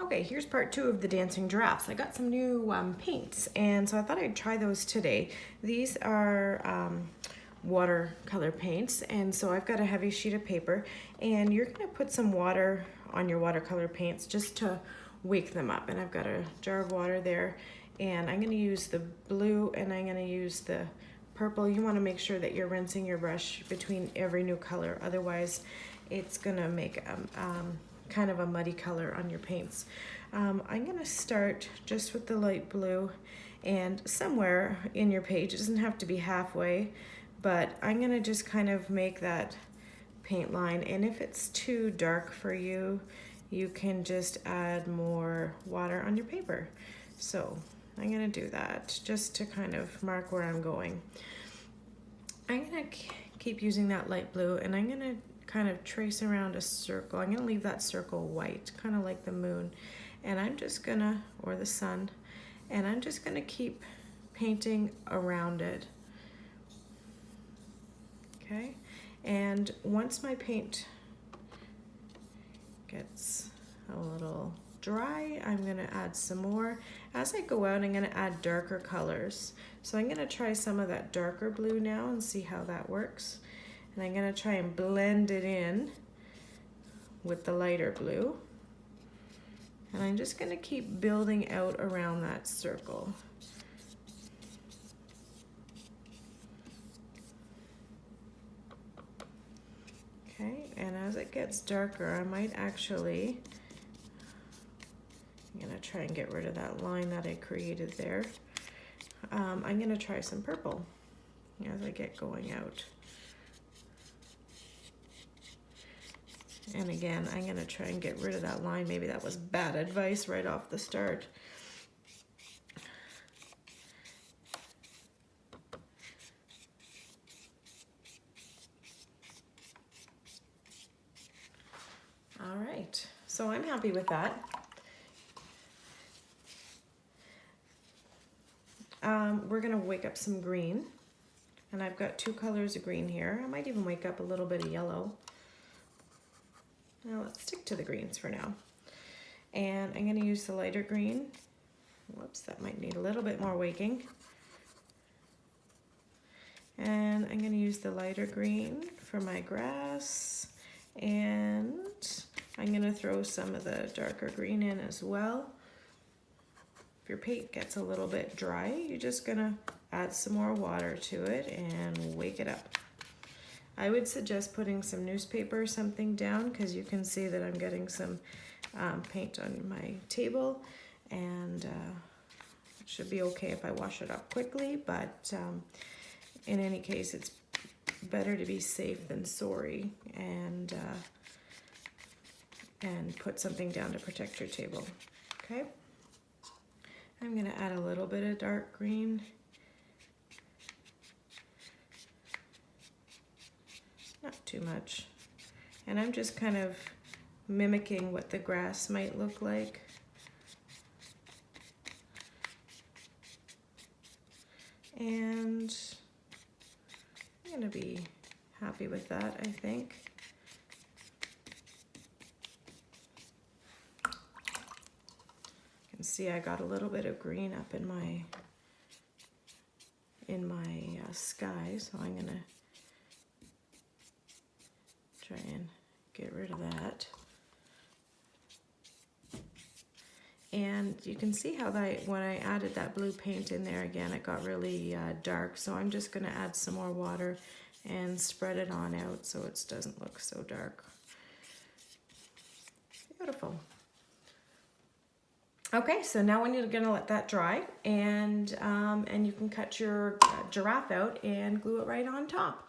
Okay, here's part 2 of the dancing giraffes. I got some new paints, and so I thought I'd try those today. These are watercolor paints, and so I've got a heavy sheet of paper, and you're gonna put some water on your watercolor paints just to wake them up. And I've got a jar of water there, and I'm gonna use the blue and I'm gonna use the purple. You wanna make sure that you're rinsing your brush between every new color, otherwise it's gonna make kind of a muddy color on your paints. I'm gonna start just with the light blue, and somewhere in your page, it doesn't have to be halfway, but I'm gonna just kind of make that paint line, and if it's too dark for you, you can just add more water on your paper. So I'm gonna do that just to kind of mark where I'm going. I'm gonna keep using that light blue, and I'm gonna kind of trace around a circle. I'm gonna leave that circle white, kind of like the moon, and I'm just gonna, or the sun, and I'm just gonna keep painting around it. Okay, and once my paint gets a little dry, I'm gonna add some more. As I go out, I'm gonna add darker colors. So I'm gonna try some of that darker blue now and see how that works. And I'm gonna try and blend it in with the lighter blue. And I'm just gonna keep building out around that circle. Okay, and as it gets darker, I might actually, I'm gonna try and get rid of that line that I created there. I'm gonna try some purple as I get going out. And again, I'm gonna try and get rid of that line. Maybe that was bad advice right off the start. All right, so I'm happy with that. We're gonna wake up some green, and I've got 2 colors of green here. I might even wake up a little bit of yellow. Now let's stick to the greens for now. And I'm gonna use the lighter green. Whoops, that might need a little bit more waking. And I'm gonna use the lighter green for my grass. And I'm gonna throw some of the darker green in as well. If your paint gets a little bit dry, you're just gonna add some more water to it and wake it up. I would suggest putting some newspaper or something down, because you can see that I'm getting some paint on my table, and it should be okay if I wash it up quickly, but in any case, it's better to be safe than sorry, and put something down to protect your table. Okay, I'm gonna add a little bit of dark green. Not too much. And I'm just kind of mimicking what the grass might look like. And I'm gonna be happy with that, I think. You can see I got a little bit of green up in my sky, so I'm gonna try and get rid of that. And you can see how when I added that blue paint in there again, it got really dark. So I'm just gonna add some more water and spread it on out so it doesn't look so dark. Beautiful. Okay, so now when you're gonna let that dry, and you can cut your giraffe out and glue it right on top.